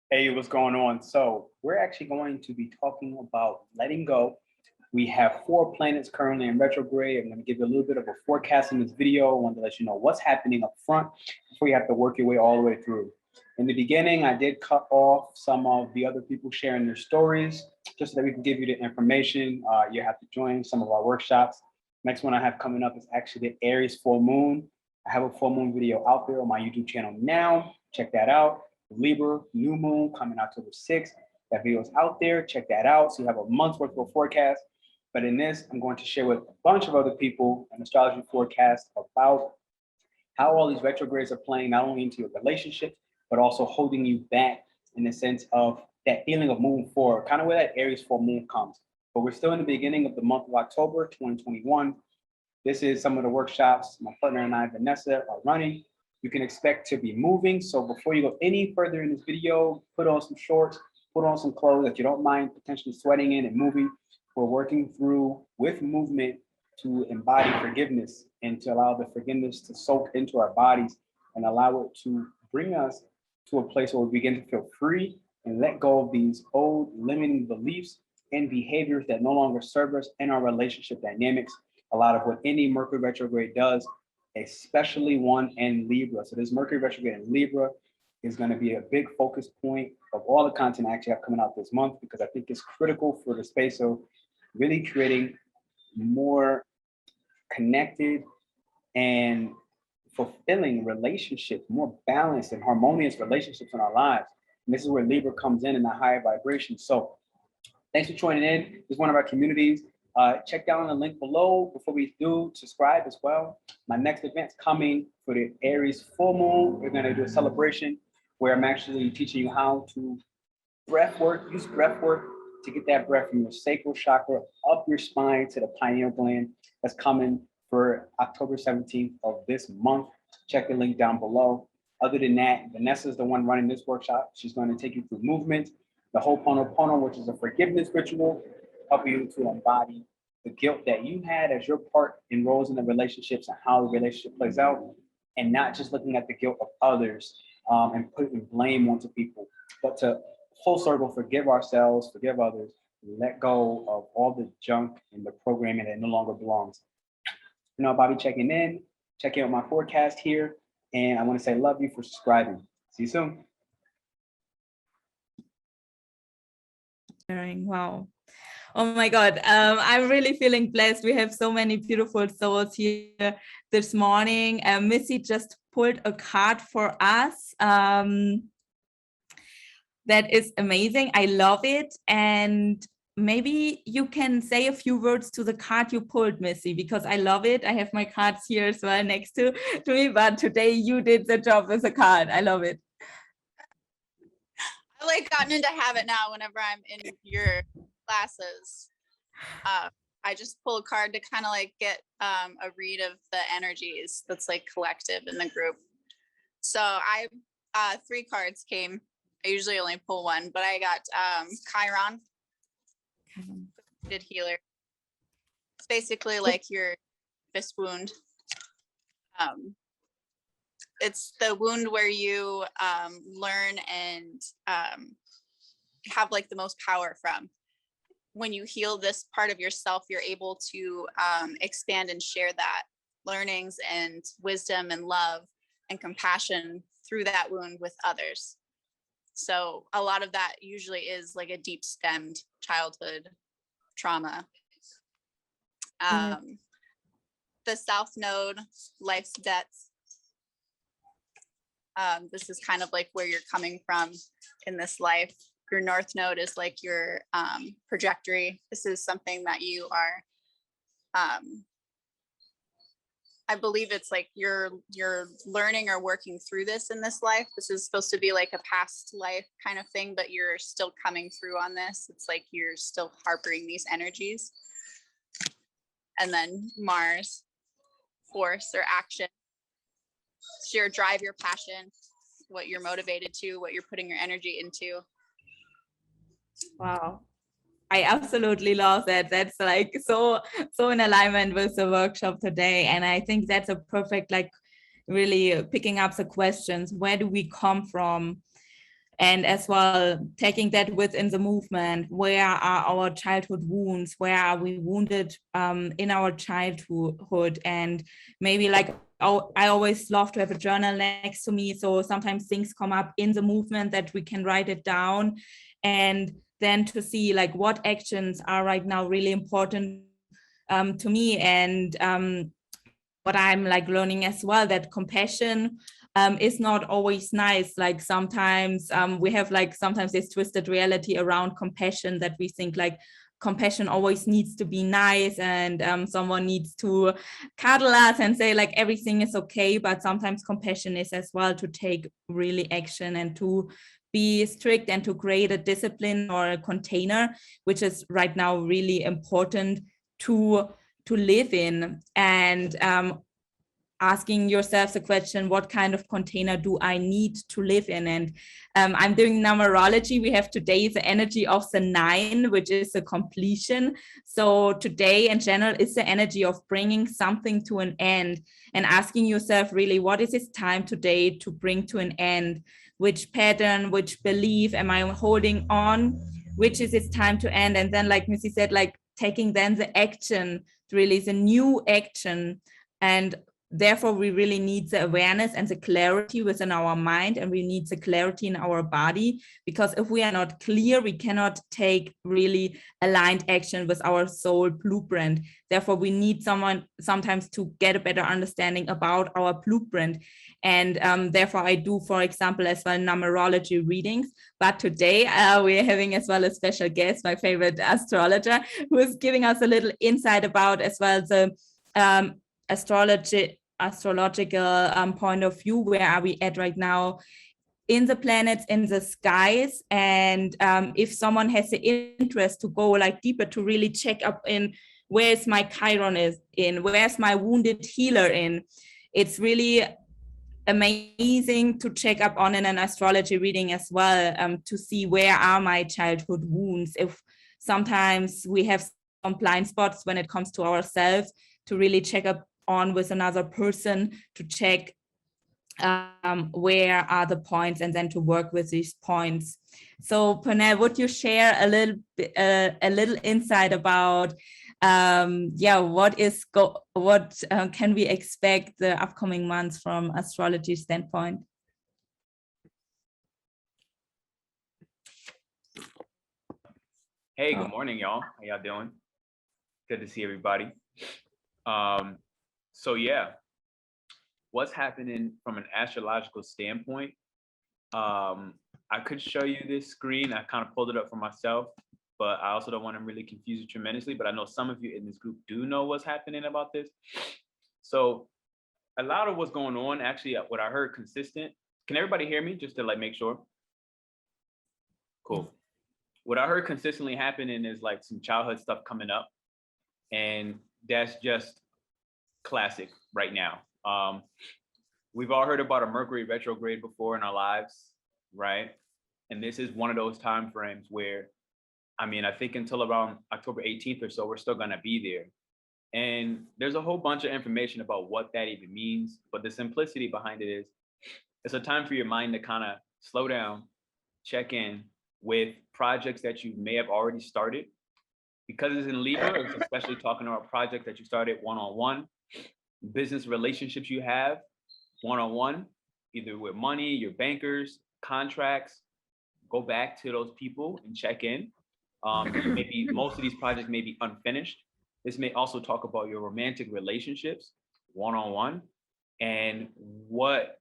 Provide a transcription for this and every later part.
Hey, what's going on? So we're actually going to be talking about letting go. We have 4 planets currently in retrograde. I'm going to give you a little bit of a forecast in this video. I want to let you know what's happening up front before you have to work your way all the way through. In the beginning, I did cut off some of the other people sharing their stories just so that we can give you the information. You have to join some of our workshops. Next one I have coming up is actually the Aries full moon. I have a full moon video out there on my YouTube channel now. Check that out. Libra new moon coming October 6th. That video is out there. Check that out. So you have a month's worth of forecast. But in this, I'm going to share with a bunch of other people an astrology forecast about how all these retrogrades are playing not only into your relationships, but also holding you back in the sense of that feeling of moving forward, kind of where that Aries full moon comes. But we're still in the beginning of the month of October 2021. This is some of the workshops my partner and I, Vanessa, are running. You can expect to be moving. So before you go any further in this video, put on some shorts, put on some clothes that you don't mind potentially sweating in and moving. We're working through with movement to embody forgiveness and to allow the forgiveness to soak into our bodies and allow it to bring us to a place where we begin to feel free and let go of these old limiting beliefs and behaviors that no longer serve us in our relationship dynamics. A lot of what any Mercury retrograde does, especially one in Libra. So this Mercury retrograde in Libra is going to be a big focus point of all the content I actually have coming out this month, because I think it's critical for the space of really creating more connected and fulfilling relationships, more balanced and harmonious relationships in our lives. And this is where Libra comes in a higher vibration. So thanks for joining in. It's one of our communities. Check down the link below before we do subscribe as well. My next event's coming for the Aries full moon. We're going to do a celebration where I'm actually teaching you how to use breath work to get that breath from your sacral chakra up your spine to the pineal gland. That's coming for October 17th of this month. Check the link down below. Other than that, Vanessa is the one running this workshop. She's going to take you through movement, the hoʻoponopono, which is a forgiveness ritual, helping you to embody the guilt that you had as your part in roles in the relationships and how the relationship plays out, and not just looking at the guilt of others and putting blame onto people, but to full circle forgive ourselves, forgive others, let go of all the junk and the programming that no longer belongs. You know, Bobby checking in, checking out my forecast here, and I want to say love you for subscribing. See you soon. Wow. Oh my God, I'm really feeling blessed. We have so many beautiful souls here this morning. Missy just pulled a card for us. That is amazing. I love it. And maybe you can say a few words to the card you pulled, Missy, because I love it. I have my cards here as well next to me, but today you did the job with the card. I love it. I like gotten into habit now whenever I'm in your classes. I just pull a card to kind of like get a read of the energies that's like collective in the group. So I 3 cards came. I usually only pull one, but I got Chiron, healer. It's basically like your fist wound. It's the wound where you learn and have like the most power from. When you heal this part of yourself, you're able to expand and share that learnings and wisdom and love and compassion through that wound with others. So a lot of that usually is like a deep stemmed childhood trauma. The South Node, life's debts. This is kind of like where you're coming from in this life. Your North Node is like your trajectory. This is something that you are, I believe it's like you're learning or working through this in this life. This is supposed to be like a past life kind of thing, but you're still coming through on this. It's like you're still harboring these energies. And then Mars, force or action. It's your drive, your passion, what you're motivated to, what you're putting your energy into. Wow. I absolutely love that. That's like so in alignment with the workshop today. And I think that's a perfect, like really picking up the questions. Where do we come from? And as well, taking that within the movement, where are our childhood wounds? Where are we wounded in our childhood? And maybe like, oh, I always love to have a journal next to me. So sometimes things come up in the movement that we can write it down. And then to see like what actions are right now really important to me. And what I'm like learning as well, that compassion is not always nice. Like sometimes we have like sometimes this twisted reality around compassion, that we think like compassion always needs to be nice, and someone needs to cuddle us and say like everything is okay. But sometimes compassion is as well to take really action and to be strict and to create a discipline or a container, which is right now really important to live in. And asking yourself the question, what kind of container do I need to live in? And I'm doing numerology. We have today the energy of the 9, which is a completion. So today in general is the energy of bringing something to an end, and asking yourself really, what is it time today to bring to an end? Which pattern, which belief am I holding on? Which is its time to end? And then like Missy said, like taking then the action to release a new action. And therefore, we really need the awareness and the clarity within our mind, and we need the clarity in our body, because if we are not clear, we cannot take really aligned action with our soul blueprint. Therefore, we need someone sometimes to get a better understanding about our blueprint. And therefore, I do, for example, as well, numerology readings. But today we're having as well a special guest, my favorite astrologer, who is giving us a little insight about as well the astrological point of view. Where are we at right now in the planets, in the skies? And if someone has the interest to go like deeper, to really check up in where's my Chiron is in, where's my wounded healer in, it's really amazing to check up on in an astrology reading as well, to see where are my childhood wounds. If sometimes we have some blind spots when it comes to ourselves, to really check up on with another person, to check where are the points, and then to work with these points. So Pernell, would you share a little insight about what can we expect the upcoming months from astrology standpoint? Hey, good morning, y'all. How y'all doing? Good to see everybody. So yeah, what's happening from an astrological standpoint? I could show you this screen. I kind of pulled it up for myself, but I also don't want to really confuse you tremendously. But I know some of you in this group do know what's happening about this. So a lot of what's going on, actually, what I heard consistent. Can everybody hear me? Just to like make sure. Cool. What I heard consistently happening is like some childhood stuff coming up, and that's just classic right now. We've all heard about a Mercury retrograde before in our lives, right? And this is one of those time frames where, I mean, I think until around October 18th or so, we're still gonna be there. And there's a whole bunch of information about what that even means, but the simplicity behind it is, it's a time for your mind to kind of slow down, check in with projects that you may have already started. Because it's in Libra, it's especially talking about projects that you started one-on-one, business relationships you have one-on-one, either with money, your bankers, contracts. Go back to those people and check in. Maybe most of these projects may be unfinished. This may also talk about your romantic relationships one-on-one, and what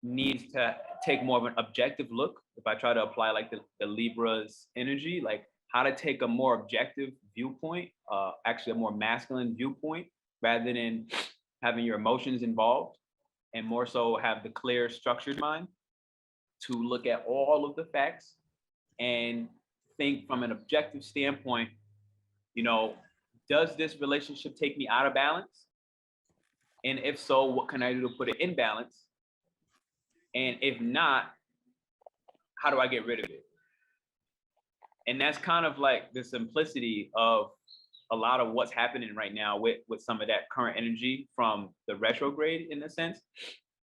needs to take more of an objective look. If I try to apply like the Libra's energy, like how to take a more objective viewpoint, actually a more masculine viewpoint, rather than having your emotions involved, and more so have the clear, structured mind to look at all of the facts and think from an objective standpoint, you know, does this relationship take me out of balance? And if so, what can I do to put it in balance? And if not, how do I get rid of it? And that's kind of like the simplicity of a lot of what's happening right now with some of that current energy from the retrograde, in a sense.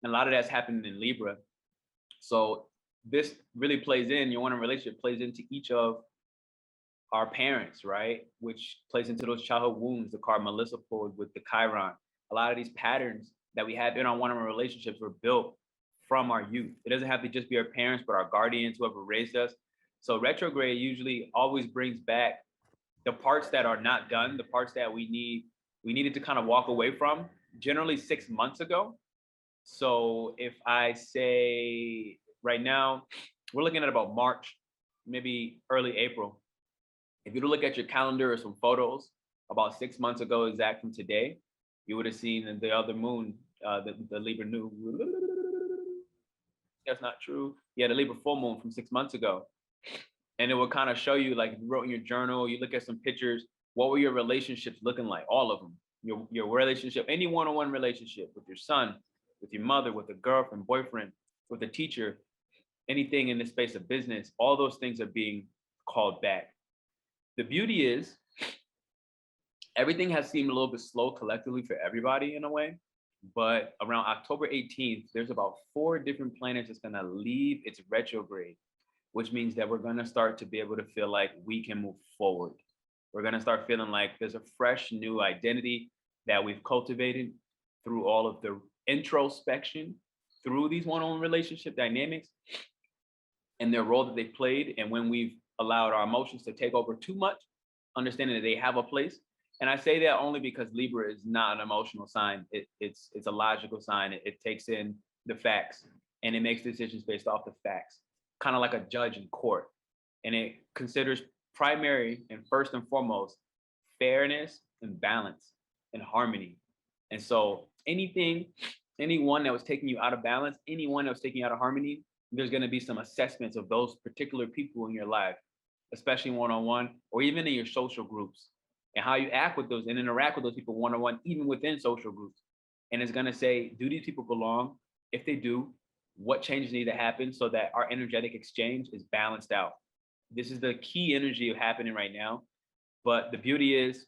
And a lot of that's happening in Libra. So this really plays in, your one-on-one relationship plays into each of our parents, right? Which plays into those childhood wounds, the card Melissa pulled with the Chiron. A lot of these patterns that we have in our one-on-one relationships were built from our youth. It doesn't have to just be our parents, but our guardians, whoever raised us. So retrograde usually always brings back the parts that are not done, the parts that we needed to kind of walk away from, generally 6 months ago. So if I say right now, we're looking at about March, maybe early April. If you look at your calendar or some photos about 6 months ago, exact from today, you would have seen the other moon, the Libra new. That's not true. Yeah, the Libra full moon from 6 months ago. And it will kind of show you, like if you wrote in your journal, you look at some pictures, what were your relationships looking like? All of them. Your relationship, any one-on-one relationship with your son, with your mother, with a girlfriend, boyfriend, with a teacher, anything in the space of business, all those things are being called back. The beauty is everything has seemed a little bit slow collectively for everybody in a way, but around October 18th, there's about 4 different planets that's gonna leave its retrograde, which means that we're gonna start to be able to feel like we can move forward. We're gonna start feeling like there's a fresh new identity that we've cultivated through all of the introspection, through these one-on-one relationship dynamics and their role that they played. And when we've allowed our emotions to take over too much, understanding that they have a place. And I say that only because Libra is not an emotional sign. It's a logical sign. It takes in the facts and it makes decisions based off the facts, kind of like a judge in court. And it considers primary and first and foremost fairness and balance and harmony. And so anyone that was taking you out of balance, anyone that was taking you out of harmony, there's going to be some assessments of those particular people in your life, especially one-on-one or even in your social groups, and how you act with those and interact with those people one-on-one, even within social groups. And it's going to say, do these people belong? If they do, what changes need to happen so that our energetic exchange is balanced out? This is the key energy happening right now. But the beauty is,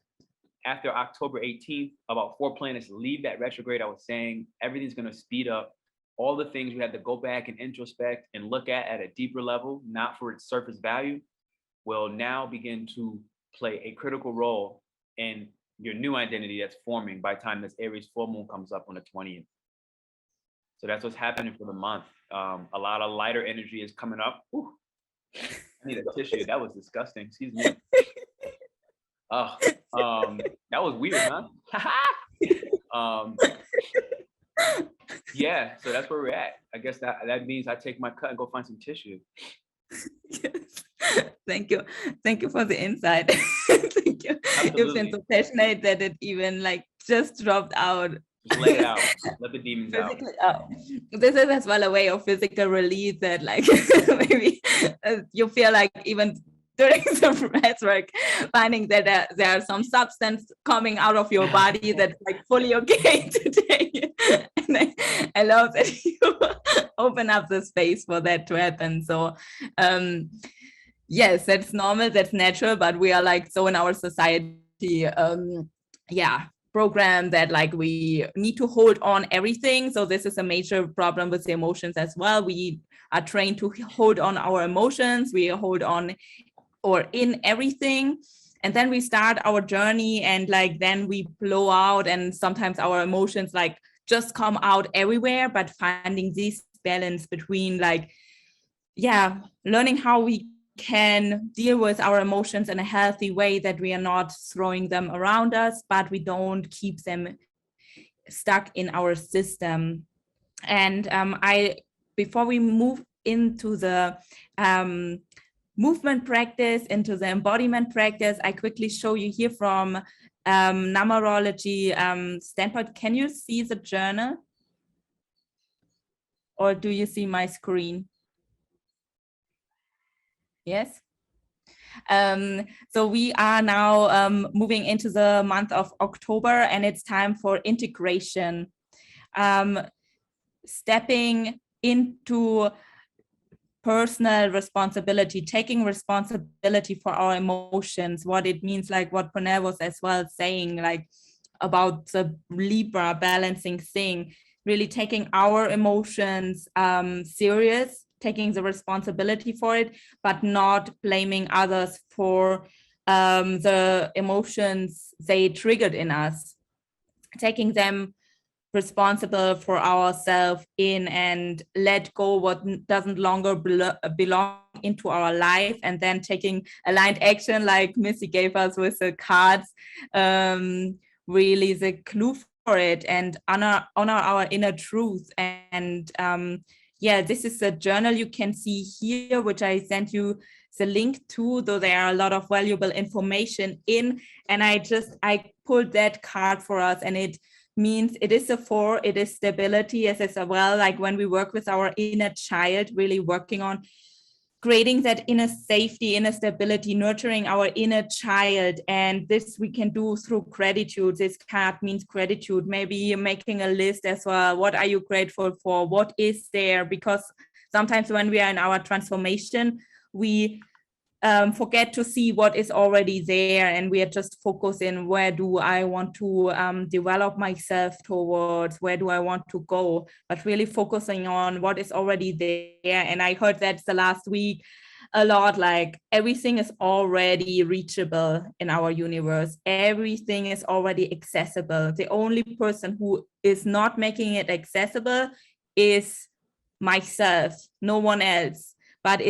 after October 18th, about 4 planets leave that retrograde. I was saying everything's going to speed up. All the things we had to go back and introspect and look at a deeper level, not for its surface value, will now begin to play a critical role in your new identity that's forming by the time this Aries full moon comes up on the 20th. So that's what's happening for the month. A lot of lighter energy is coming up. Whew. I need a tissue. That was disgusting. Excuse me. Oh, that was weird, huh? Yeah, so that's where we're at. I guess that means I take my cut and go find some tissue. Yes. Thank you for the insight. Thank you. Absolutely. You've been so passionate that it even like just dropped out. Just let it out. Let the demons out. This is as well a way of physical release that like maybe you feel like even during some breath work, finding that there are some substance coming out of your body that's like fully okay today. And I love that you open up the space for that to happen. So yes, that's normal, that's natural, but we are like so in our society, program that like we need to hold on everything. So this is a major problem with the emotions as well. We are trained to hold on our emotions. We hold on or in everything, and then we start our journey and like then we blow out, and sometimes our emotions like just come out everywhere. But finding this balance between like learning how we can deal with our emotions in a healthy way, that we are not throwing them around us, but we don't keep them stuck in our system. And before we move into the movement practice, into the embodiment practice, I quickly show you here from numerology standpoint. Can you see the journal? Or do you see my screen? Yes. So we are now moving into the month of October, and it's time for integration. Stepping into personal responsibility, taking responsibility for our emotions, what it means, like what Pernell was as well saying, like about the Libra balancing thing, really taking our emotions serious taking the responsibility for it, but not blaming others for the emotions they triggered in us, taking them responsible for ourselves in and let go what doesn't longer belong into our life, and then taking aligned action like Missy gave us with the cards, really the clue for it, and honor our inner truth. And yeah, this is the journal you can see here, which I sent you the link to, though there are a lot of valuable information in, and I pulled that card for us, and it means it is a 4, it is stability as well, like when we work with our inner child, really working on creating that inner safety, inner stability, nurturing our inner child. And this we can do through gratitude. This card means gratitude. Maybe you're making a list as well. What are you grateful for? What is there? Because sometimes when we are in our transformation, we forget to see what is already there, and we are just focusing, where do I want to develop myself towards, where do I want to go, but really focusing on what is already there. And I heard that the last week a lot, like everything is already reachable in our universe, everything is already accessible. The only person who is not making it accessible is myself, no one else, but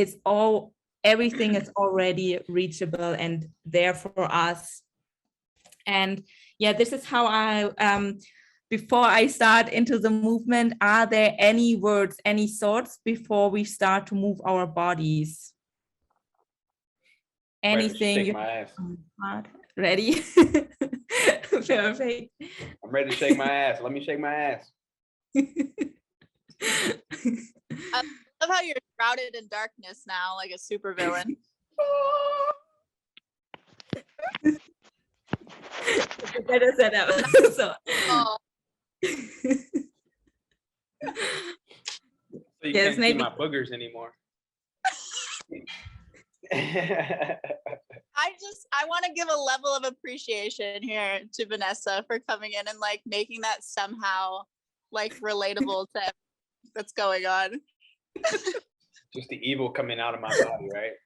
everything is already reachable and there for us. And yeah, this is how I, before I start into the movement, are there any words, any thoughts before we start to move our bodies? Anything? Shake my ass. Ready? Perfect. I'm ready to shake my ass. Let me shake my ass. I love how you're shrouded in darkness now, like a supervillain. Better set up. So. Oh. So you can't see my boogers anymore. I want to give a level of appreciation here to Vanessa for coming in and like making that somehow like relatable to everything that's going on. Just the evil coming out of my body, right?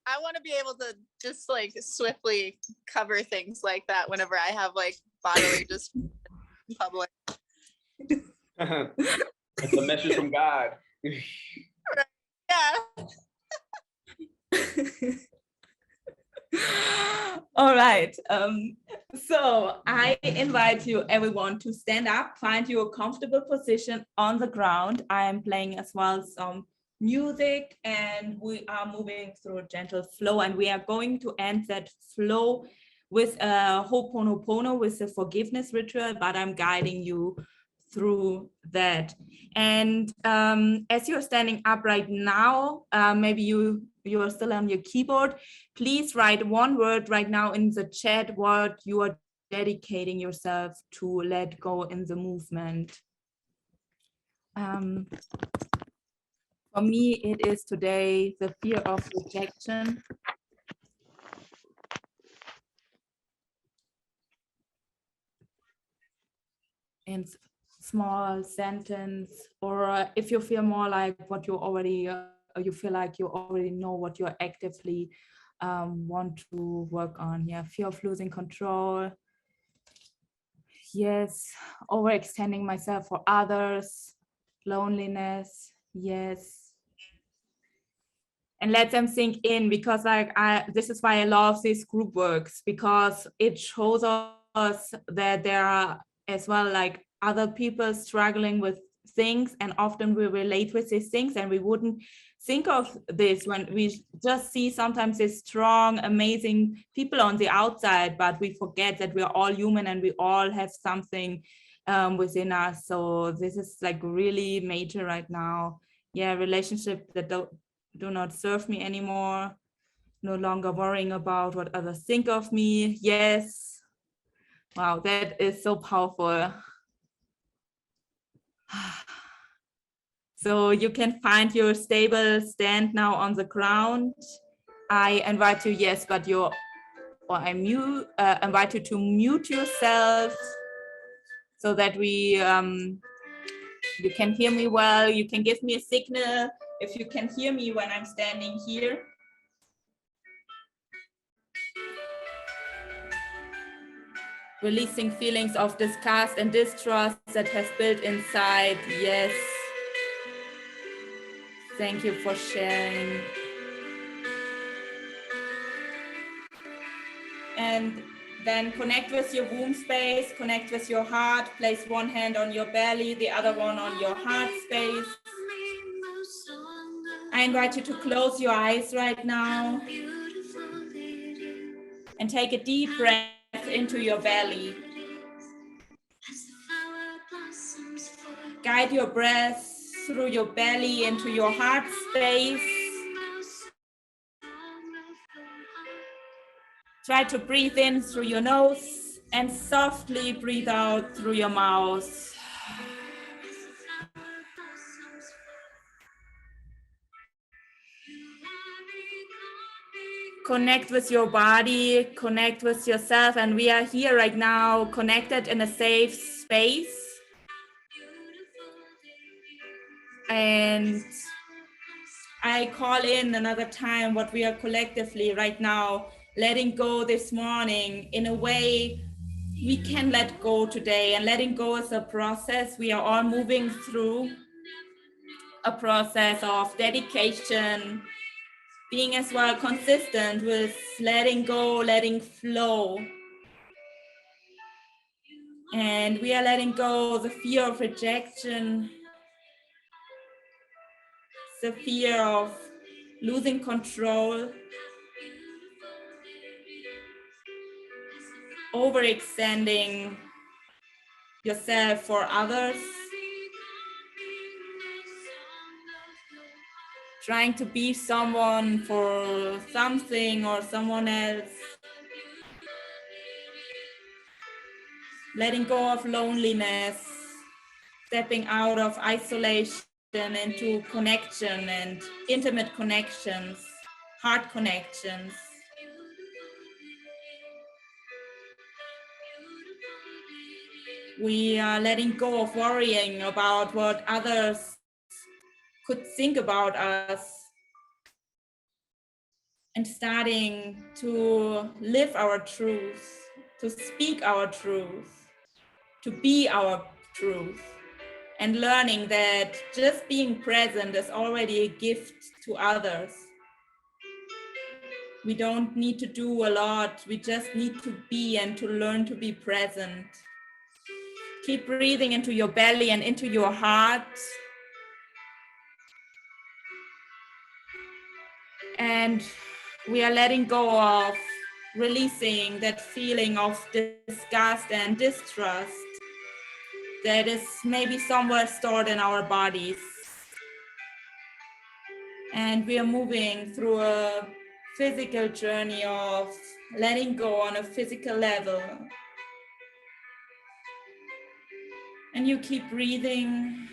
I want to be able to just like swiftly cover things like that whenever I have like bodily just in public. It's a message from God. Yeah. All right. So I invite you, everyone, to stand up, find you a comfortable position on the ground. I am playing as well some music, and we are moving through a gentle flow, and we are going to end that flow with a ho'oponopono, with a forgiveness ritual, but I'm guiding you through that. And as you're standing up right now, maybe you are still on your keyboard, please write one word right now in the chat, what you are dedicating yourself to let go in the movement. For me, it is today the fear of rejection. In small sentence, or if you feel more like what you already, you feel like you already know what you actively want to work on. Yeah, fear of losing control. Yes, overextending myself for others. Loneliness. Yes. And let them sink in, because like this is why I love these group works, because it shows us that there are as well like other people struggling with things, and often we relate with these things and we wouldn't think of this when we just see sometimes these strong, amazing people on the outside, but we forget that we are all human and we all have something within us. So this is like really major right now. Yeah, relationship that do not serve me anymore, no longer worrying about what others think of me. Yes. Wow, that is so powerful. So you can find your stable stand now on the ground. I invite you, yes, but your or I invite you to mute yourself so that you can hear me well. You can give me a signal if you can hear me when I'm standing here. Releasing feelings of disgust and distrust that has built inside. Yes. Thank you for sharing. And then connect with your womb space, connect with your heart, place one hand on your belly, the other one on your heart space. I invite you to close your eyes right now and take a deep breath into your belly. Guide your breath through your belly into your heart space. Try to breathe in through your nose and softly breathe out through your mouth. Connect with your body, connect with yourself, and we are here right now connected in a safe space. And I call in another time what we are collectively right now letting go this morning in a way we can let go today. And letting go is a process we are all moving through, a process of dedication, being as well consistent with letting go, letting flow. And we are letting go the fear of rejection, the fear of losing control, overextending yourself for others, trying to be someone for something or someone else, letting go of loneliness, stepping out of isolation into connection and intimate connections, heart connections. We are letting go of worrying about what others could think about us and starting to live our truth, to speak our truth, to be our truth, and learning that just being present is already a gift to others. We don't need to do a lot, we just need to be and to learn to be present. Keep breathing into your belly and into your heart. And we are letting go of releasing that feeling of disgust and distrust that is maybe somewhere stored in our bodies. And we are moving through a physical journey of letting go on a physical level. And you keep breathing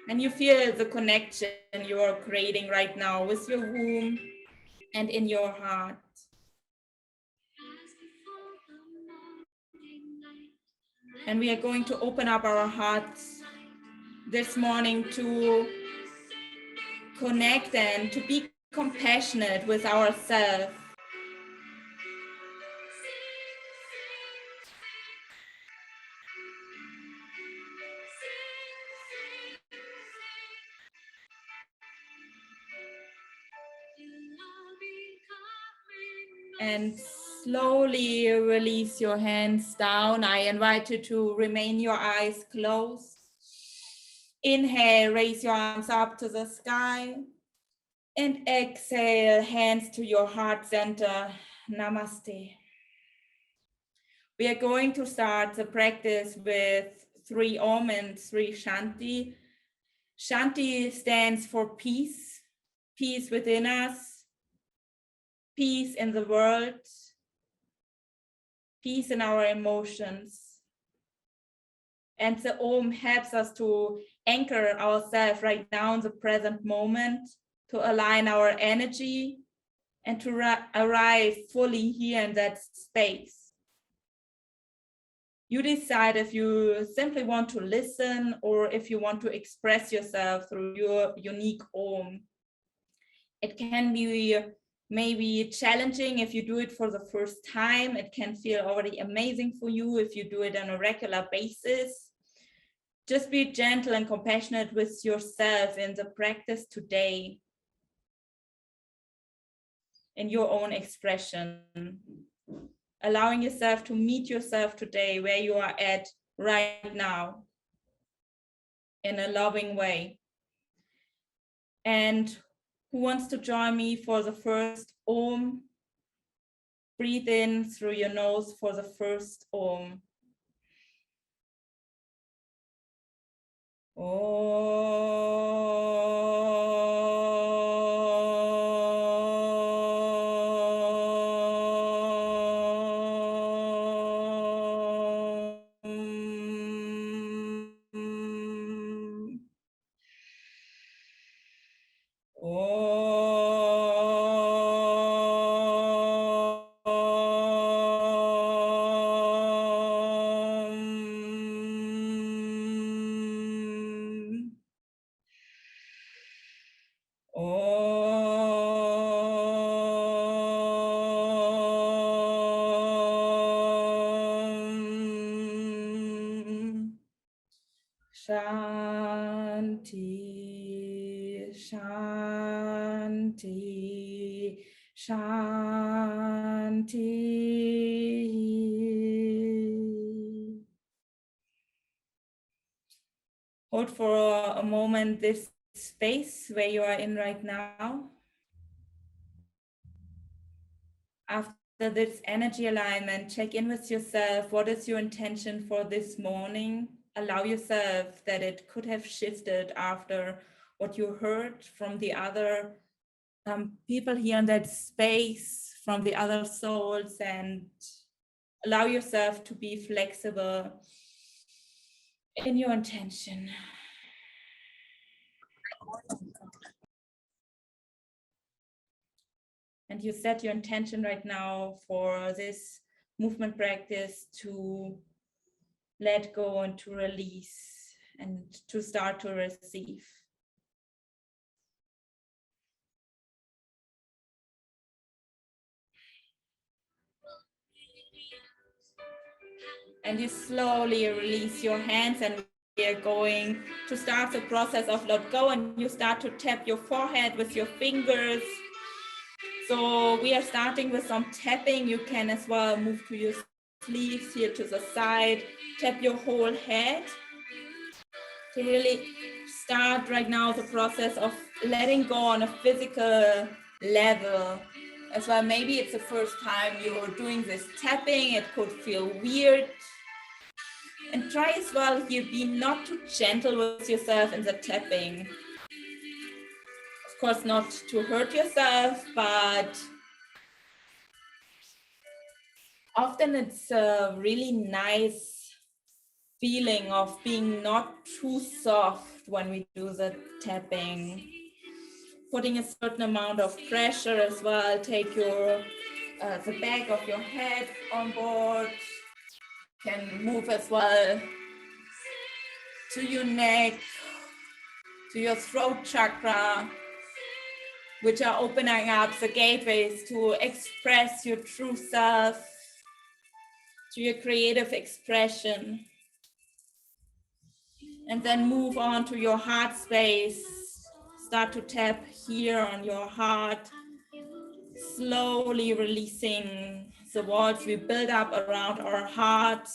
and you feel the connection you are creating right now with your womb and in your heart. And we are going to open up our hearts this morning to connect and to be compassionate with ourselves. And slowly release your hands down. I invite you to remain your eyes closed. Inhale, raise your arms up to the sky. And exhale, hands to your heart center. Namaste. We are going to start the practice with 3 Om and 3 Shanti. Shanti stands for peace, peace within us, peace in the world, peace in our emotions. And the Om helps us to anchor ourselves right now in the present moment, to align our energy and to arrive fully here in that space. You decide if you simply want to listen or if you want to express yourself through your unique Om. It can be maybe challenging if you do it for the first time. It can feel already amazing for you if you do it on a regular basis. Just be gentle and compassionate with yourself in the practice today, in your own expression. Allowing yourself to meet yourself today where you are at right now in a loving way. And who wants to join me for the first Om? Breathe in through your nose for the first Om. Shanti, Shanti, Shanti. Hold for a moment this space where you are in right now. After this energy alignment, check in with yourself. What is your intention for this morning? Allow yourself that it could have shifted after what you heard from the other people here in that space, from the other souls, and allow yourself to be flexible in your intention. And you set your intention right now for this movement practice to let go and to release and to start to receive. And you slowly release your hands, and we are going to start the process of let go, and you start to tap your forehead with your fingers. So we are starting with some tapping. You can as well move to your sleeves here to the side, tap your whole head to really start right now the process of letting go on a physical level. As well, maybe it's the first time you're doing this tapping, it could feel weird. And try as well here, be not too gentle with yourself in the tapping. Of course, not to hurt yourself, but often it's a really nice feeling of being not too soft when we do the tapping. Putting a certain amount of pressure as well. Take your the back of your head on board. Can move as well to your neck, to your throat chakra, which are opening up the gateways to express your true self, to your creative expression. And then move on to your heart space. Start to tap here on your heart, slowly releasing the walls we build up around our heart,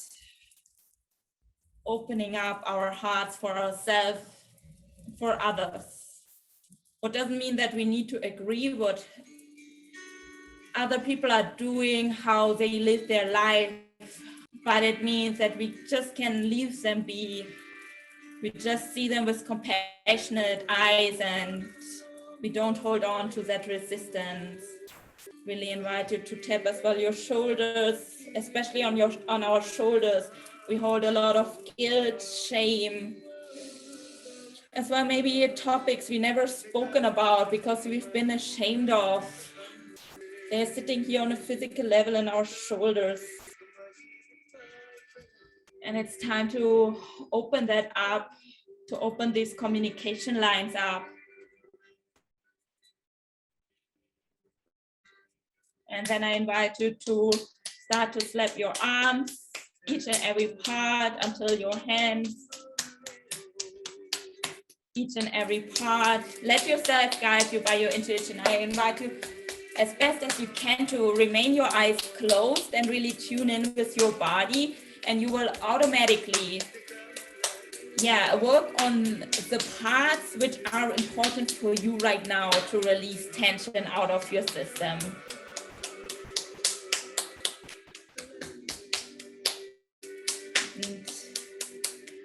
opening up our hearts for ourselves, for others. What doesn't mean that we need to agree what other people are doing, how they live their life, but it means that we just can leave them be. We just see them with compassionate eyes, and we don't hold on to that resistance. Really invite you to tap as well your shoulders, especially on our shoulders. We hold a lot of guilt, shame, as well maybe topics we never spoken about because we've been ashamed of. They're sitting here on a physical level in our shoulders. And it's time to open that up, to open these communication lines up. And then I invite you to start to slap your arms, each and every part until your hands, each and every part. Let yourself guide you by your intuition. I invite you as best as you can to remain your eyes closed and really tune in with your body, and you will automatically work on the parts which are important for you right now to release tension out of your system. And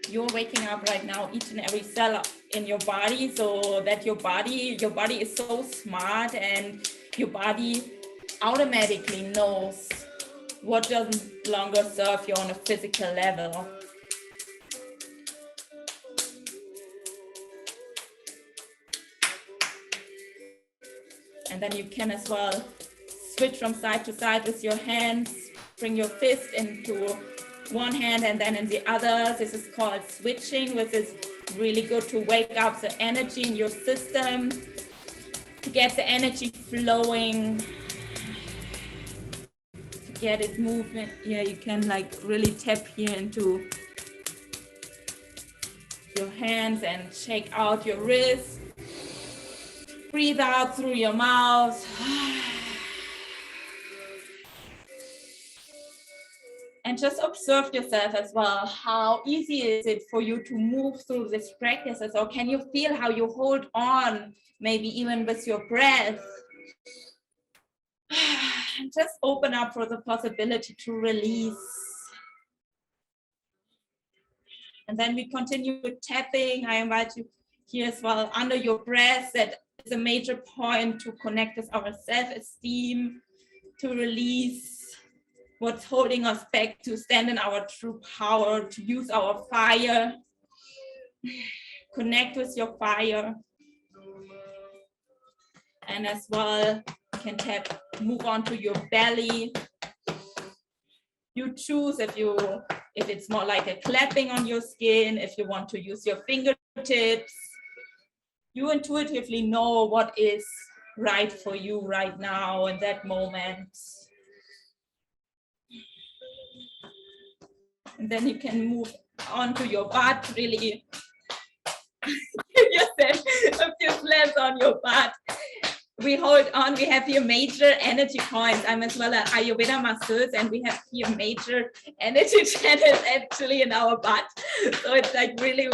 you're waking up right now, each and every cell in your body, so that your body is so smart, and your body automatically knows what doesn't longer serve you on a physical level. And then you can as well switch from side to side with your hands. Bring your fist into one hand and then in the other. This is called switching, which is really good to wake up the energy in your system, to get the energy flowing, to get it movement. Yeah, you can like really tap here into your hands and shake out your wrists. Breathe out through your mouth. And just observe yourself as well. How easy is it for you to move through these practices? Or can you feel how you hold on, maybe even with your breath? And just open up for the possibility to release. And then we continue with tapping. I invite you here as well, under your breath. That is a major point to connect with our self-esteem, to release what's holding us back, to stand in our true power, to use our fire. Connect with your fire. And as well, you can tap, move on to your belly. You choose if it's more like a clapping on your skin, if you want to use your fingertips. You intuitively know what is right for you right now in that moment. And then you can move on to your butt, really give yourself a few slaps on your butt. We hold on, we have here major energy points. I'm as well an Ayurveda masseuse, and we have here major energy channels actually in our butt. So it's like really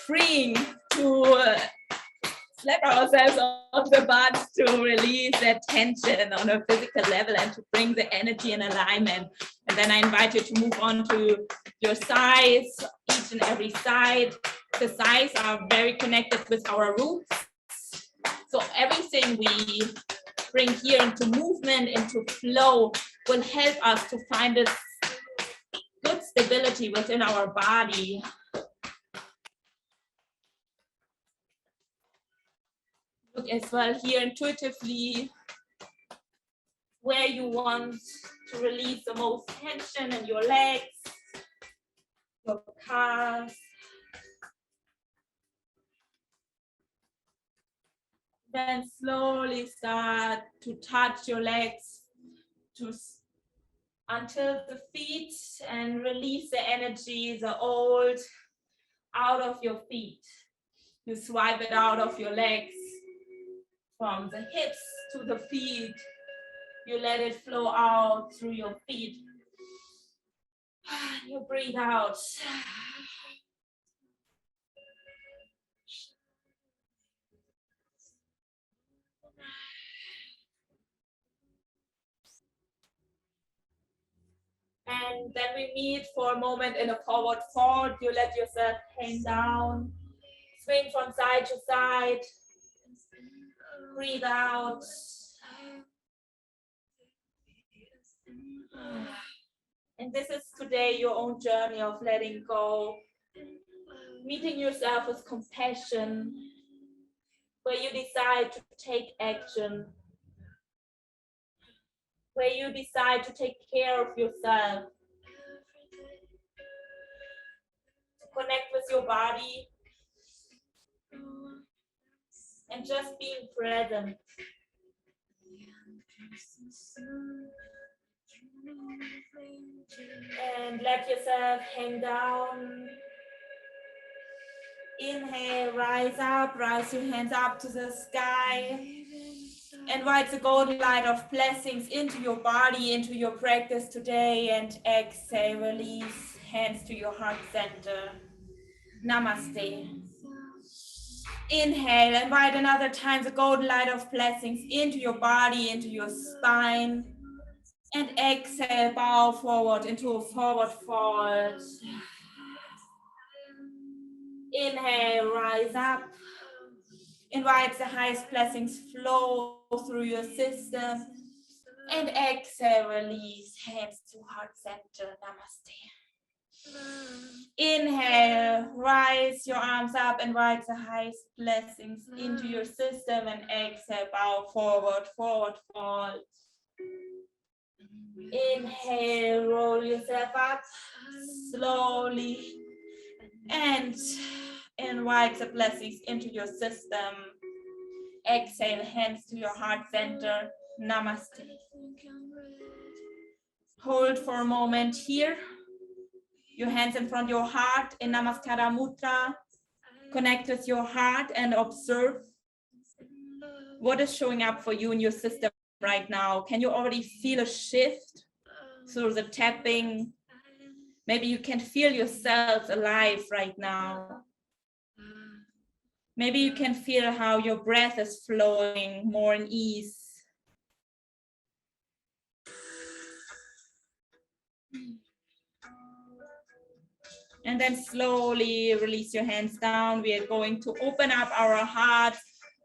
freeing to slap ourselves off the butt, to release that tension on a physical level and to bring the energy in alignment. And then I invite you to move on to your sides, each and every side. The sides are very connected with our roots. So everything we bring here into movement, into flow, will help us to find this good stability within our body. Look as well here intuitively where you want to release the most tension in your legs, your calves. Then slowly start to touch your legs until the feet, and release the energy, the old, out of your feet. You swipe it out of your legs, from the hips to the feet. You let it flow out through your feet. You breathe out. And then we meet for a moment in a forward fold. You let yourself hang down, swing from side to side, breathe out. And this is today your own journey of letting go, meeting yourself with compassion, where you decide to take action, where you decide to take care of yourself, to connect with your body, and just being present. And let yourself hang down. Inhale, rise up, rise your hands up to the sky. Invite the golden light of blessings into your body, into your practice today. And exhale, release, hands to your heart center. Namaste. Inhale, invite another time the golden light of blessings into your body, into your spine. And exhale, bow forward into a forward fold. Inhale, rise up. Invite the highest blessings flow through your system. And exhale, release, hands to heart center. Namaste. Inhale, rise your arms up, invite the highest blessings into your system. And exhale, bow forward, forward fold. Inhale, roll yourself up slowly. And invite the blessings into your system. Exhale, hands to your heart center. Namaste. Hold for a moment here. Your hands in front of your heart in Namaskara Mudra. Connect with your heart and observe what is showing up for you in your system right now. Can you already feel a shift through the tapping? Maybe you can feel yourself alive right now. Maybe you can feel how your breath is flowing more in ease. And then slowly release your hands down. We are going to open up our hearts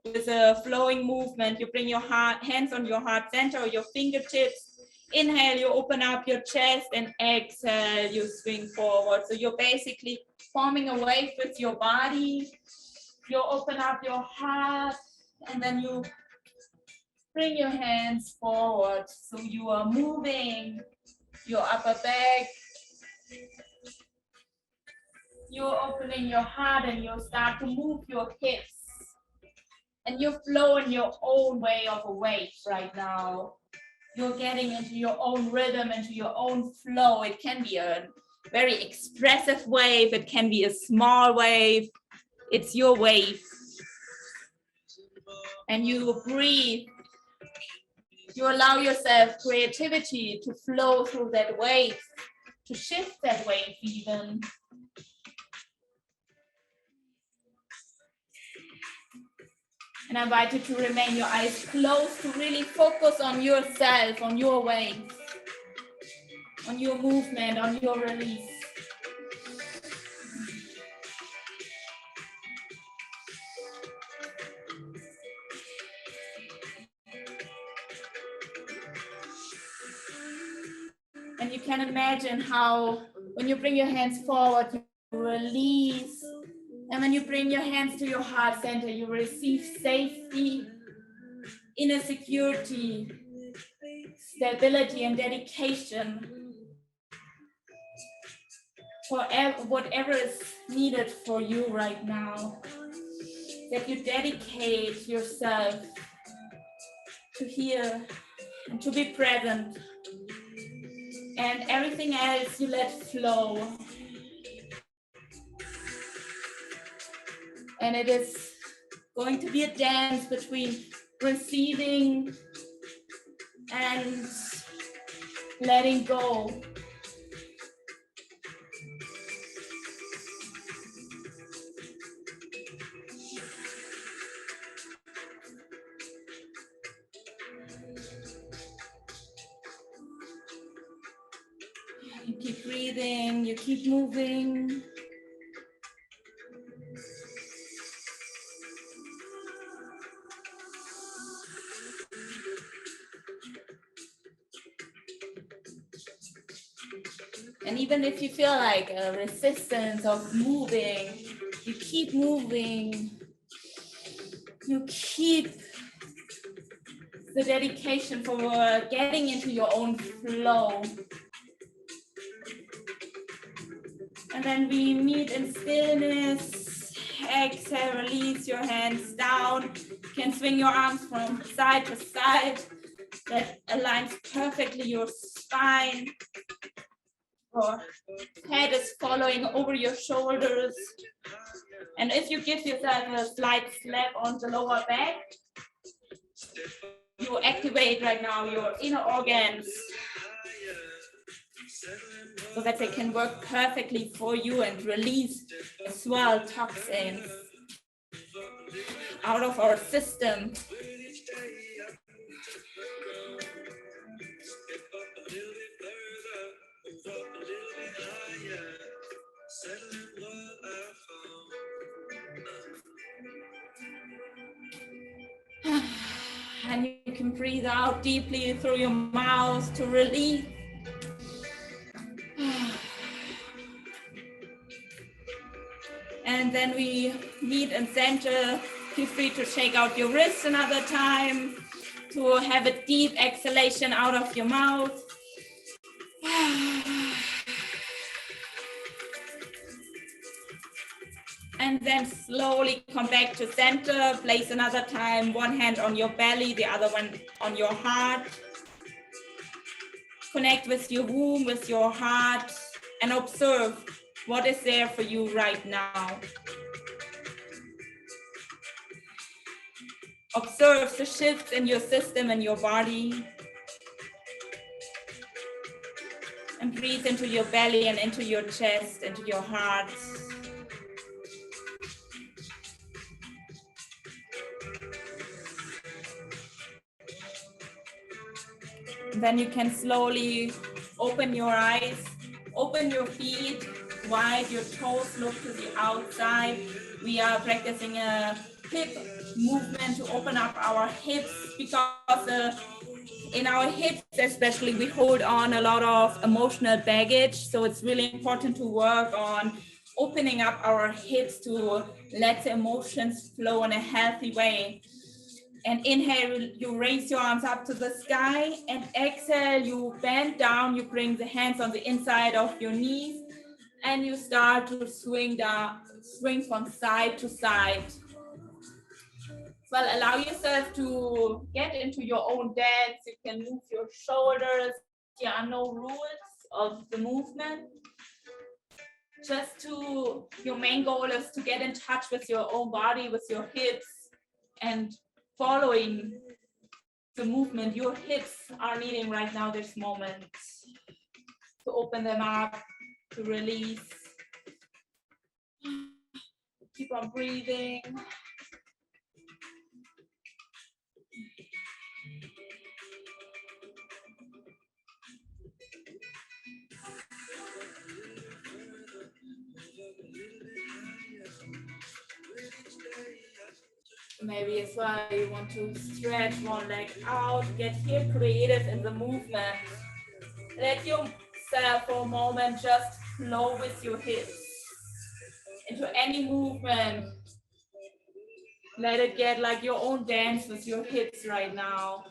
with a flowing movement. You bring your hands on your heart center or your fingertips. Inhale, you open up your chest, and exhale, you swing forward. So you're basically forming a wave with your body. You open up your heart, and then you bring your hands forward. So you are moving your upper back. You're opening your heart, and you start to move your hips. And you flow in your own way of a wave right now. You're getting into your own rhythm, into your own flow. It can be a very expressive wave. It can be a small wave. It's your wave. And you breathe. You allow yourself creativity to flow through that wave, to shift that wave even. And I invite you to remain your eyes closed, to really focus on yourself, on your wave, on your movement, on your release. And you can imagine how when you bring your hands forward, you release. And when you bring your hands to your heart center, you receive safety, inner security, stability, and dedication for whatever is needed for you right now. That you dedicate yourself to hear and to be present. And everything else you let flow. And it is going to be a dance between receiving and letting go. You keep breathing, you keep moving. And even if you feel like a resistance of moving, you keep moving. You keep the dedication for getting into your own flow. And then we meet in stillness. Exhale, release your hands down. You can swing your arms from side to side. That aligns perfectly your spine. Your head is following over your shoulders. And if you give yourself a slight slap on the lower back, you activate right now your inner organs so that they can work perfectly for you and release as well toxins out of our system. And you can breathe out deeply through your mouth to release. And then we meet in center. Feel free to shake out your wrists another time, to have a deep exhalation out of your mouth. And then slowly come back to center. Place another time, one hand on your belly, the other one on your heart. Connect with your womb, with your heart, and observe what is there for you right now. Observe the shifts in your system and your body. And breathe into your belly and into your chest, into your heart. Then you can slowly open your eyes, open your feet wide, your toes look to the outside. We are practicing a hip movement to open up our hips because in our hips especially, we hold on a lot of emotional baggage. So it's really important to work on opening up our hips to let the emotions flow in a healthy way. And inhale, you raise your arms up to the sky, and exhale, you bend down, you bring the hands on the inside of your knees, and you start to swing from side to side. Well, allow yourself to get into your own dance. You can move your shoulders. There are no rules of the movement. Your main goal is to get in touch with your own body, with your hips, and following the movement your hips are needing right now, this moment, to open them up, to release. Keep on breathing. Maybe as well you want to stretch one leg out, get here creative in the movement. Let yourself for a moment just flow with your hips into any movement. Let it get like your own dance with your hips right now.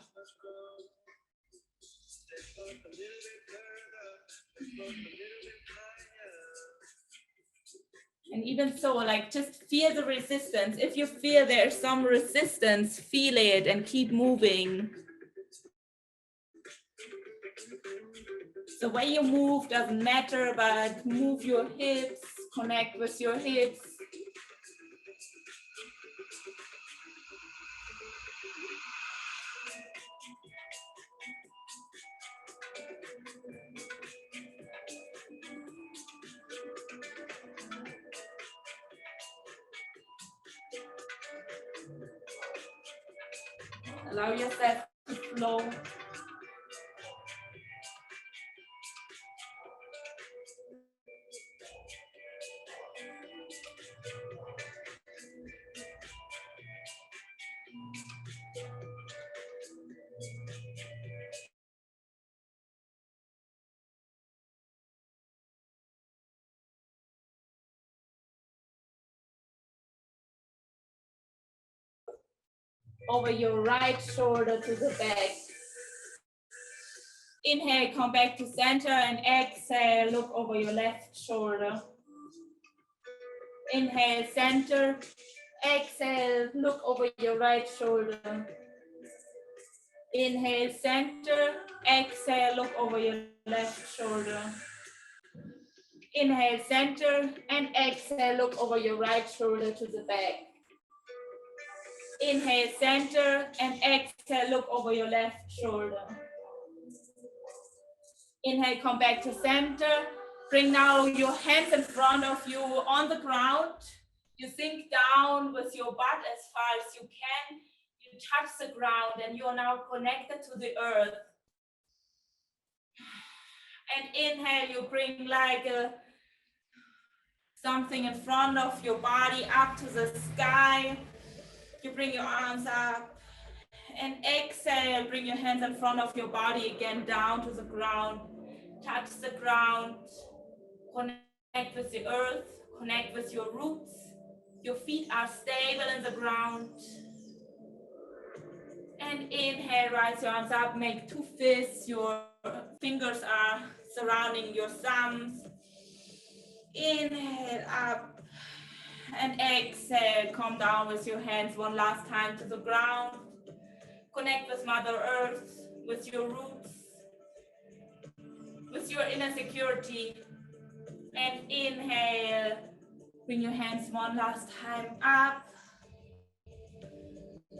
And even so, like, just feel the resistance. If you feel there's some resistance, feel it and keep moving. The way you move doesn't matter, but move your hips, connect with your hips. Allow yourself to flow. over your right shoulder to the back. Inhale, come back to center, and exhale, look over your left shoulder. Inhale, center. Exhale, look over your right shoulder. Inhale, center. Exhale, look over your left shoulder. Inhale, center, and exhale, look over your right shoulder to the back. Inhale, center, and exhale, look over your left shoulder. Inhale, come back to center. Bring now your hands in front of you on the ground. You sink down with your butt as far as you can. You touch the ground and you are now connected to the earth. And inhale, you bring like something in front of your body up to the sky. You bring your arms up. And exhale, bring your hands in front of your body again down to the ground. Touch the ground. Connect with the earth. Connect with your roots. Your feet are stable in the ground. And inhale, rise your arms up, make two fists. Your fingers are surrounding your thumbs. Inhale up. And exhale, come down with your hands one last time to the ground. Connect with Mother Earth, with your roots, with your inner security. And inhale, bring your hands one last time up.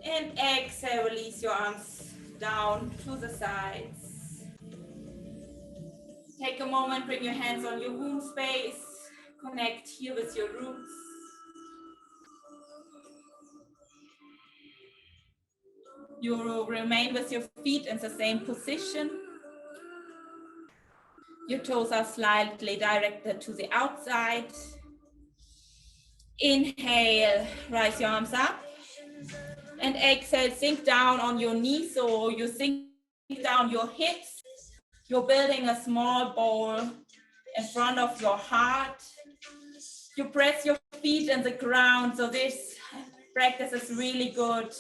And exhale, release your arms down to the sides. Take a moment, bring your hands on your womb space. Connect here with your roots. You will remain with your feet in the same position. Your toes are slightly directed to the outside. Inhale, rise your arms up. And exhale, sink down on your knees. So you sink down your hips. You're building a small bowl in front of your heart. You press your feet in the ground. So this practice is really good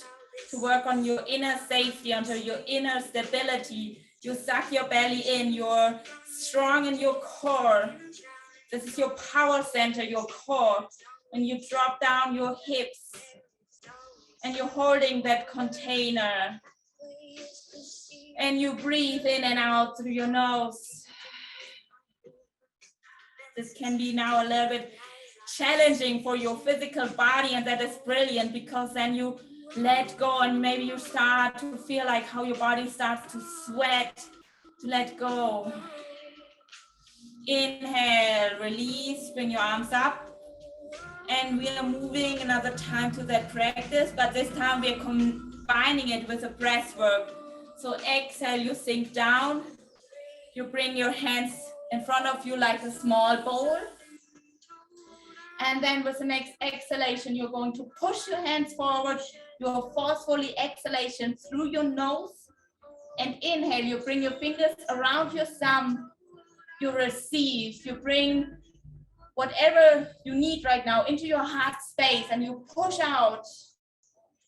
to work on your inner safety, onto your inner stability. You suck your belly in, you're strong in your core. This is your power center, your core. And you drop down your hips and you're holding that container. And you breathe in and out through your nose. This can be now a little bit challenging for your physical body, and that is brilliant because then you let go and maybe you start to feel like how your body starts to sweat, to let go. Inhale, release, bring your arms up. And we are moving another time to that practice, but this time we are combining it with a breath work. So exhale, you sink down. You bring your hands in front of you like a small bowl. And then with the next exhalation, you're going to push your hands forward. Your forcefully exhalation through your nose. And inhale, you bring your fingers around your thumb. You receive, you bring whatever you need right now into your heart space and you push out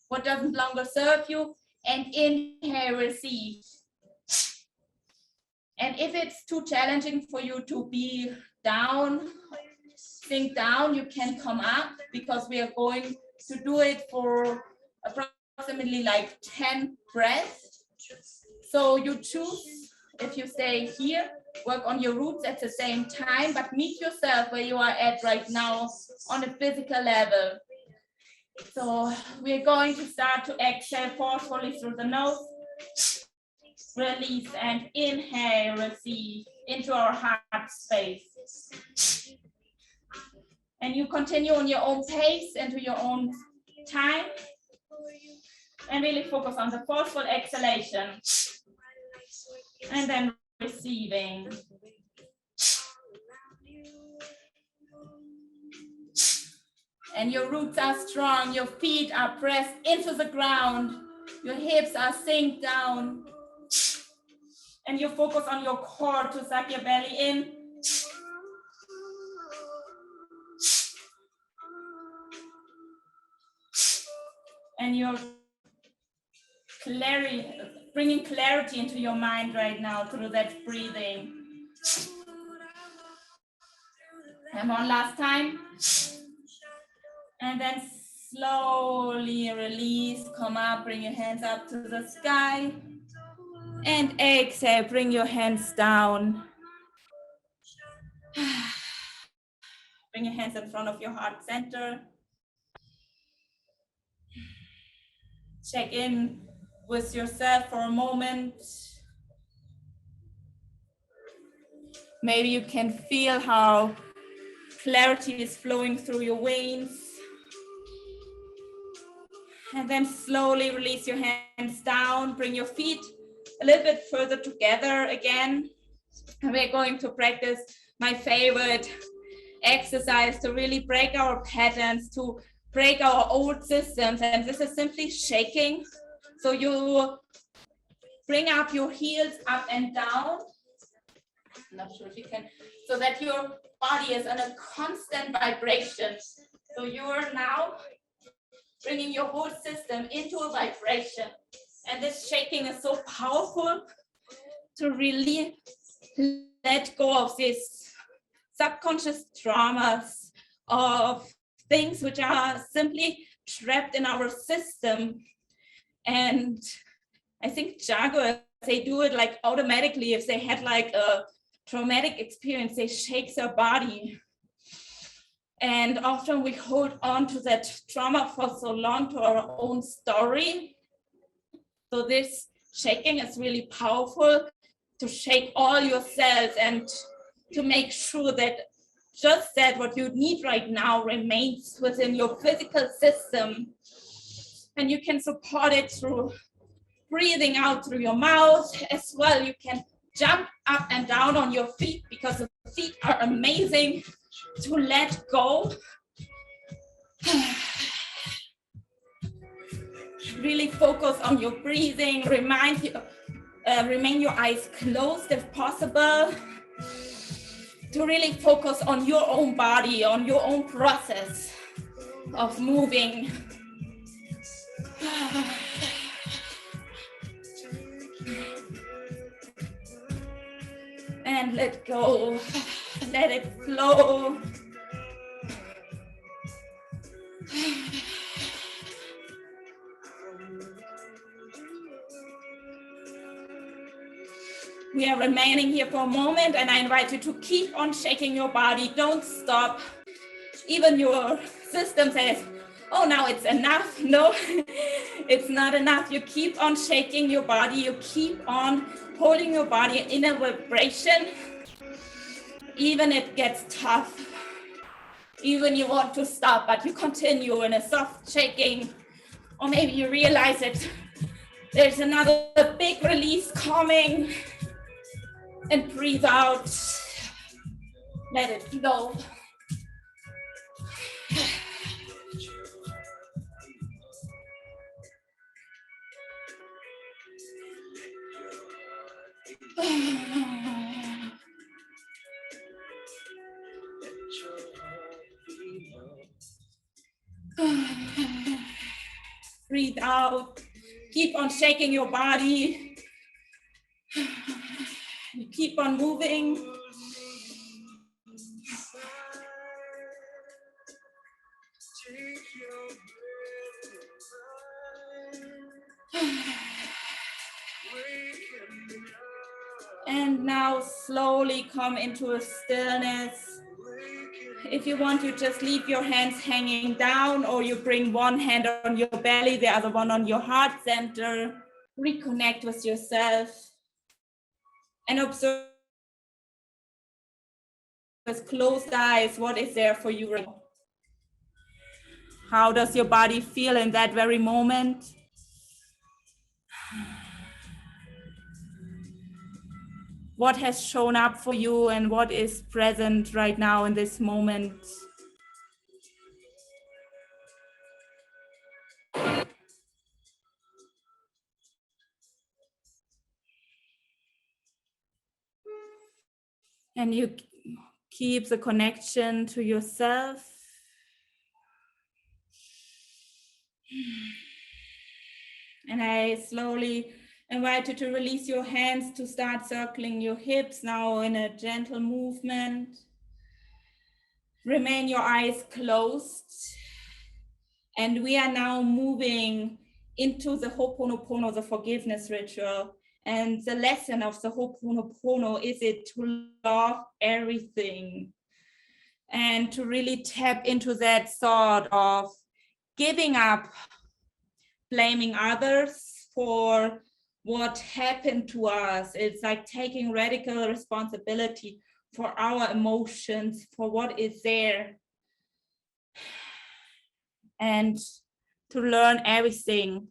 what doesn't longer serve you, and inhale, receive. And if it's too challenging for you to be down, sink down, you can come up because we are going to do it for approximately like 10 breaths. So you choose if you stay here, work on your roots at the same time, but meet yourself where you are at right now on a physical level. So we're going to start to exhale forcefully through the nose. Release and inhale, receive into our heart space. And you continue on your own pace and to your own time. And really focus on the forceful exhalation. And then receiving. And your roots are strong, your feet are pressed into the ground, your hips are sink down. And you focus on your core to suck your belly in. And you're clarity, bringing clarity into your mind right now through that breathing. And one last time. And then slowly release, come up, bring your hands up to the sky. And exhale, bring your hands down. Bring your hands in front of your heart center. Check in with yourself for a moment. Maybe you can feel how clarity is flowing through your veins. And then slowly release your hands down. Bring your feet a little bit further together again. And we're going to practice my favorite exercise to really break our patterns, to break our old systems. And this is simply shaking. So you bring up your heels up and down. I'm not sure if you can, so that your body is in a constant vibration. So you're now bringing your whole system into a vibration. And this shaking is so powerful to really let go of these subconscious traumas, of things which are simply trapped in our system. And I think Jaguars, they do it like automatically. If they had like a traumatic experience, they shake their body. And often we hold on to that trauma for so long, to our own story. So this shaking is really powerful to shake all your cells and to make sure that just that what you need right now remains within your physical system. And you can support it through breathing out through your mouth as well. You can jump up and down on your feet, because the feet are amazing to let go. Really focus on your breathing. Remain your eyes closed if possible, to really focus on your own body, on your own process of moving. And let go, let it flow. We are remaining here for a moment, and I invite you to keep on shaking your body. Don't stop. Even your system says, oh, now it's enough. No, it's not enough. You keep on shaking your body. You keep on holding your body in a vibration. Even it gets tough. Even you want to stop, but you continue in a soft shaking. Or maybe you realize that there's another big release coming. And breathe out. Let it flow. Breathe out. Keep on shaking your body. You keep on moving. And now slowly come into a stillness. If you want to just leave your hands hanging down, or you bring one hand on your belly, the other one on your heart center. Reconnect with yourself and observe with closed eyes, what is there for you right now? How does your body feel in that very moment? What has shown up for you and what is present right now in this moment? And you keep the connection to yourself. And I slowly invite you to release your hands to start circling your hips now in a gentle movement. Remain your eyes closed. And we are now moving into the ho'oponopono, the forgiveness ritual. And the lesson of the ho'oponopono is it to love everything and to really tap into that thought of giving up blaming others for what happened to us. It's like taking radical responsibility for our emotions, for what is there. And to learn everything.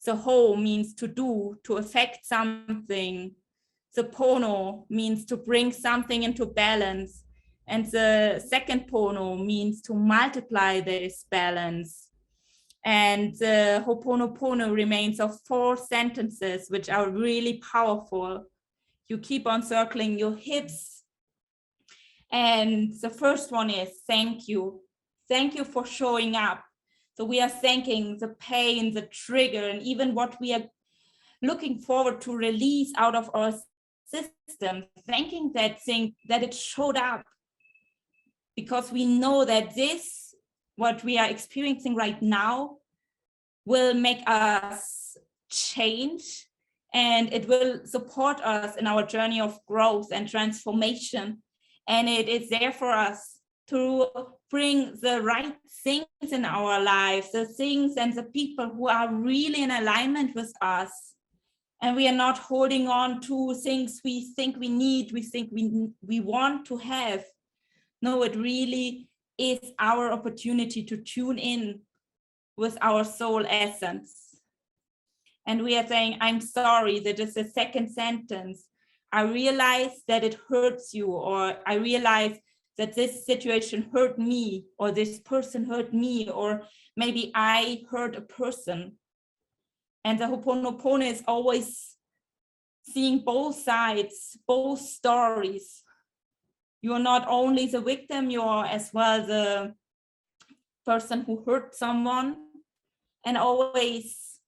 The ho means to do, to affect something. The pono means to bring something into balance. And the second pono means to multiply this balance. And the ho'oponopono remains of 4 sentences, which are really powerful. You keep on circling your hips. And the first one is thank you. Thank you for showing up. So we are thanking the pain, the trigger, and even what we are looking forward to release out of our system, thanking that thing that it showed up. Because we know that this, what we are experiencing right now, will make us change, and it will support us in our journey of growth and transformation. And it is there for us to bring the right things in our lives, the things and the people who are really in alignment with us. And we are not holding on to things we think we need, we think we want to have. No, it really is our opportunity to tune in with our soul essence. And we are saying, I'm sorry, that is the second sentence. I realize that it hurts you, or I realize that this situation hurt me, or this person hurt me, or maybe I hurt a person. And the ho'oponopono is always seeing both sides, both stories. You are not only the victim, you are as well the person who hurt someone, and always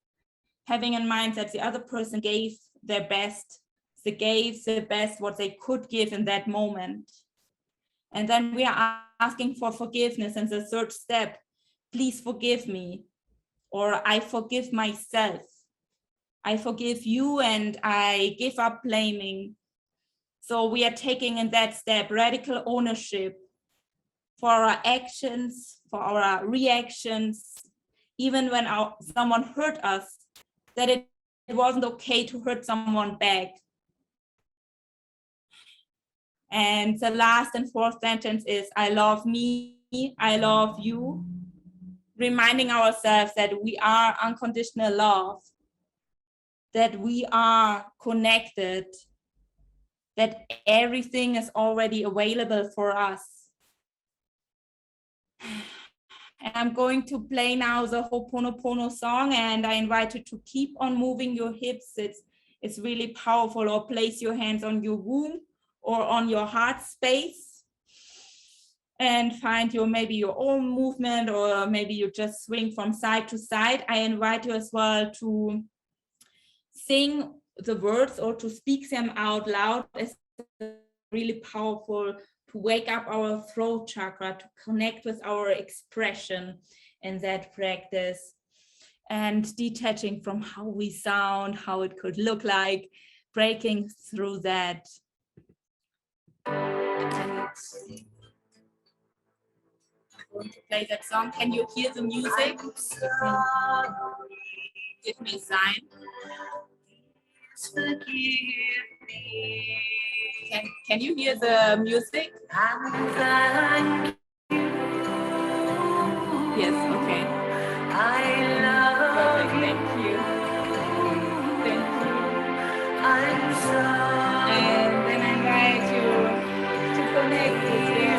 having in mind that the other person gave their best. They gave the best what they could give in that moment. And then we are asking for forgiveness. And the third step, please forgive me, or I forgive myself. I forgive you and I give up blaming. So we are taking in that step radical ownership for our actions, for our reactions, even when someone hurt us, that it wasn't okay to hurt someone back. And the last and fourth sentence is, I love me, I love you. Reminding ourselves that we are unconditional love, that we are connected, that everything is already available for us. And I'm going to play now the ho'oponopono song, and I invite you to keep on moving your hips. It's really powerful. Or place your hands on your womb or on your heart space and find maybe your own movement, or maybe you just swing from side to side. I invite you as well to sing the words or to speak them out loud. It's really powerful to wake up our throat chakra, to connect with our expression in that practice, and detaching from how we sound, how it could look like, breaking through that. I'm going to play that song. Can you hear the music? Give me a sign. Can you hear the music? Yes, okay. Perfect, thank you. Thank you. And then I invite you to connect with your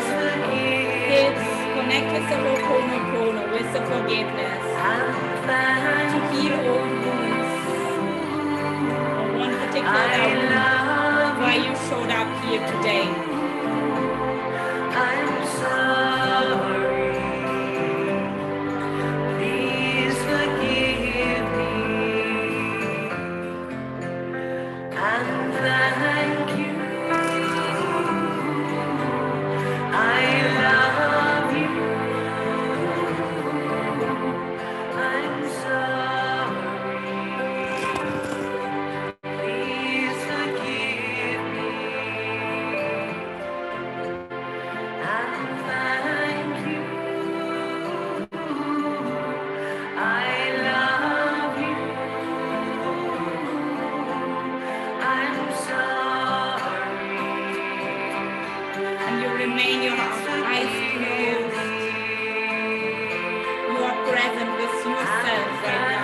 hips, connect with the ho'oponopono, with the forgiveness, to heal old wounds, or one particular wound, why you showed up here today. I'm sorry, please forgive me. Remain your eyes closed. You are present with yourself right